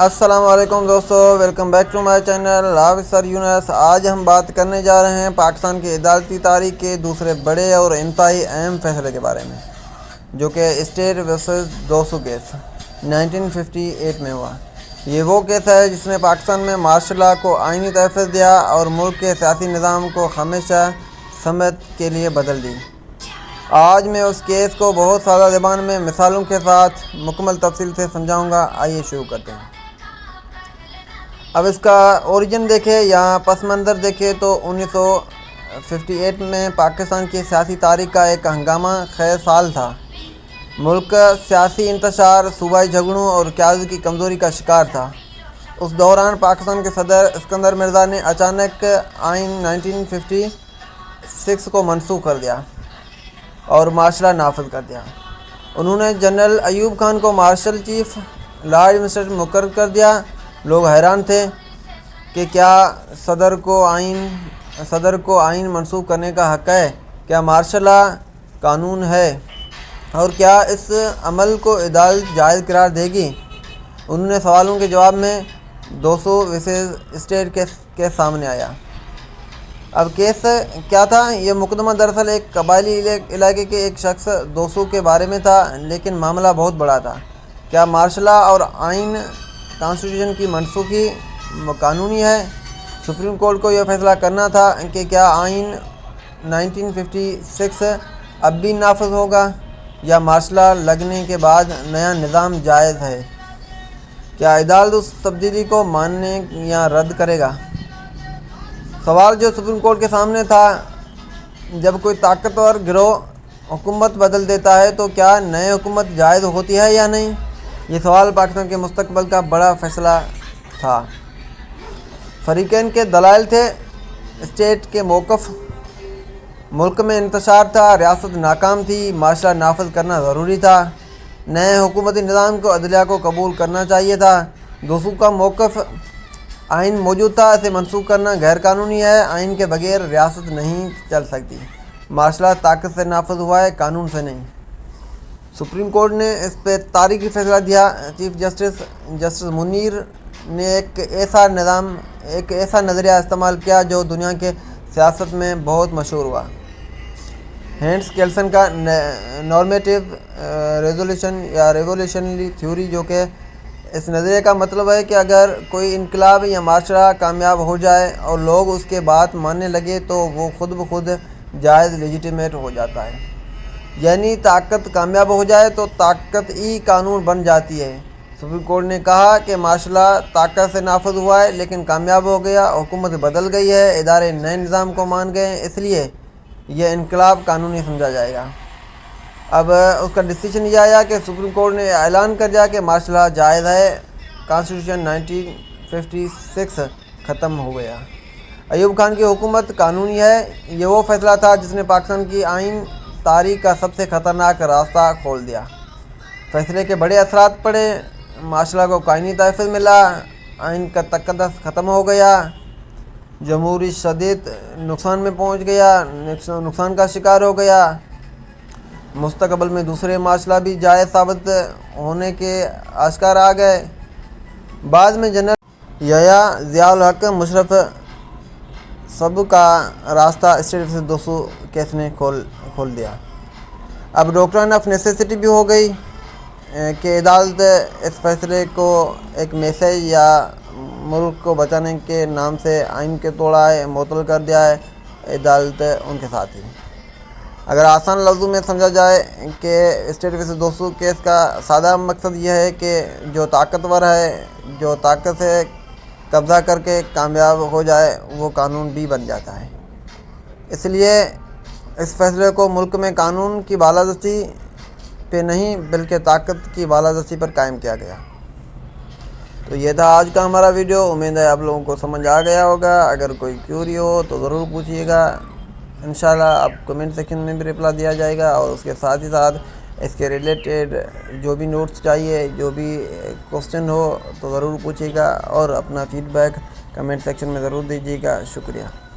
السلام علیکم دوستو، welcome back to my channel officer Younus. آج ہم بات کرنے جا رہے ہیں پاکستان کی عدالتی تاریخ کے دوسرے بڑے اور انتہائی اہم فیصلے کے بارے میں، جو کہ اسٹیٹ ورسز دوسو کیس 1958 میں ہوا۔ یہ وہ کیس ہے جس نے پاکستان میں مارشل لاء کو آئینی تحفظ دیا اور ملک کے سیاسی نظام کو ہمیشہ سمت کے لیے بدل دی۔ آج میں اس کیس کو بہت سادہ زبان میں مثالوں کے ساتھ مکمل تفصیل سے سمجھاؤں گا۔ آئیے شروع کرتے ہیں۔ اب اس کا اوریجن دیکھیں یا پس منظر دیکھیں تو 1958 میں پاکستان کی سیاسی تاریخ کا ایک ہنگامہ خیز سال تھا۔ ملک سیاسی انتشار، صوبائی جھگڑوں اور قیادت کی کمزوری کا شکار تھا۔ اس دوران پاکستان کے صدر اسکندر مرزا نے اچانک آئین 1956 کو منسوخ کر دیا اور مارشل لاء نافذ کر دیا۔ انہوں نے جنرل ایوب خان کو مارشل چیف لا ایڈمنسٹریٹر مقرر کر دیا۔ لوگ حیران تھے کہ کیا صدر کو آئین منسوخ کرنے کا حق ہے؟ کیا مارشل لاء قانون ہے اور کیا اس عمل کو عدالت جائز قرار دے گی؟ انہوں نے سوالوں کے جواب میں دوسو ورسز اسٹیٹ کیس سامنے آیا۔ اب کیس کیا تھا؟ یہ مقدمہ دراصل ایک قبائلی علاقے کے ایک شخص دوسو کے بارے میں تھا، لیکن معاملہ بہت بڑا تھا۔ کیا مارشل لاء اور آئین کانسٹیٹیوشن کی منسوخی قانونی ہے؟ سپریم کورٹ کو یہ فیصلہ کرنا تھا کہ کیا آئین 1956 اب بھی نافذ ہوگا یا مارشل لاء لگنے کے بعد نیا نظام جائز ہے۔ کیا عدالت اس تبدیلی کو ماننے یا رد کرے گا؟ سوال جو سپریم کورٹ کے سامنے تھا، جب کوئی طاقتور گروہ حکومت بدل دیتا ہے تو کیا نئے حکومت جائز ہوتی ہے یا نہیں؟ یہ سوال پاکستان کے مستقبل کا بڑا فیصلہ تھا۔ فریقین کے دلائل تھے: اسٹیٹ کے موقف، ملک میں انتشار تھا، ریاست ناکام تھی، مارشل لاء نافذ کرنا ضروری تھا، نئے حکومتی نظام کو عدلیہ کو قبول کرنا چاہیے تھا۔ دوسو کا موقف، آئین موجود تھا، اسے منسوخ کرنا غیر قانونی ہے، آئین کے بغیر ریاست نہیں چل سکتی، مارشل لاء طاقت سے نافذ ہوا ہے، قانون سے نہیں۔ سپریم کورٹ نے اس پہ تاریخی فیصلہ دیا۔ چیف جسٹس منیر نے ایک ایسا نظریہ استعمال کیا جو دنیا کے سیاست میں بہت مشہور ہوا، ہینس کیلسن کا نارمیٹیو ریزولوشن یا ریولیوشنری تھیوری، جو کہ اس نظریے کا مطلب ہے کہ اگر کوئی انقلاب یا مارشل لاء کامیاب ہو جائے اور لوگ اس کے بات ماننے لگے تو وہ خود بخود جائز لیجیٹیمیٹ ہو جاتا ہے، یعنی طاقت کامیاب ہو جائے تو طاقت ہی قانون بن جاتی ہے۔ سپریم کورٹ نے کہا کہ مارشل لاء طاقت سے نافذ ہوا ہے لیکن کامیاب ہو گیا، حکومت بدل گئی ہے، ادارے نئے نظام کو مان گئے ہیں، اس لیے یہ انقلاب قانونی سمجھا جائے گا۔ اب اس کا ڈیسیژن یہ آیا کہ سپریم کورٹ نے اعلان کر دیا کہ مارشل لاء جائز ہے، کانسٹیٹیوشن 1956 ختم ہو گیا، ایوب خان کی حکومت قانونی ہے۔ یہ وہ فیصلہ تھا جس نے پاکستان کی آئین تاریخ کا سب سے خطرناک راستہ کھول دیا۔ فیصلے کے بڑے اثرات پڑے، مارشل لاء کو قانونی تحفظ ملا، آئین کا تقدس ختم ہو گیا، جمہوری شدید نقصان میں پہنچ گیا، نقصان کا شکار ہو گیا۔ مستقبل میں دوسرے مارشل لاء بھی جائز ثابت ہونے کے آثار آ گئے۔ بعد میں جنرل یحییٰ ضیاء الحق مشرف سب کا راستہ اسٹیٹ ورسز دوسو کیس نے کھول دیا۔ اب ڈاکٹرن آف نیسیسٹی بھی ہو گئی کہ عدالت اس فیصلے کو ایک میسیج یا ملک کو بچانے کے نام سے آئین کے توڑا ہے، معطل کر دیا ہے، عدالت ان کے ساتھ ہی۔ اگر آسان لفظوں میں سمجھا جائے کہ اسٹیٹ ورسز دوسو کیس کا سادہ مقصد یہ ہے کہ جو طاقتور ہے، جو طاقت سے قبضہ کر کے کامیاب ہو جائے، وہ قانون بھی بن جاتا ہے۔ اس لیے اس فیصلے کو ملک میں قانون کی بالادستی پہ نہیں بلکہ طاقت کی بالادستی پر قائم کیا گیا۔ تو یہ تھا آج کا ہمارا ویڈیو، امید ہے آپ لوگوں کو سمجھ آ گیا ہوگا۔ اگر کوئی کیوری ہو تو ضرور پوچھیے گا، انشاءاللہ آپ کمنٹ سیکشن میں بھی رپلائی دیا جائے گا، اور اس کے ساتھ ہی ساتھ اس کے ریلیٹڈ جو بھی نوٹس چاہیے، جو بھی کوسچن ہو تو ضرور پوچھیے گا، اور اپنا فیڈ بیک کمنٹ سیکشن میں ضرور دیجیے گا۔ شکریہ۔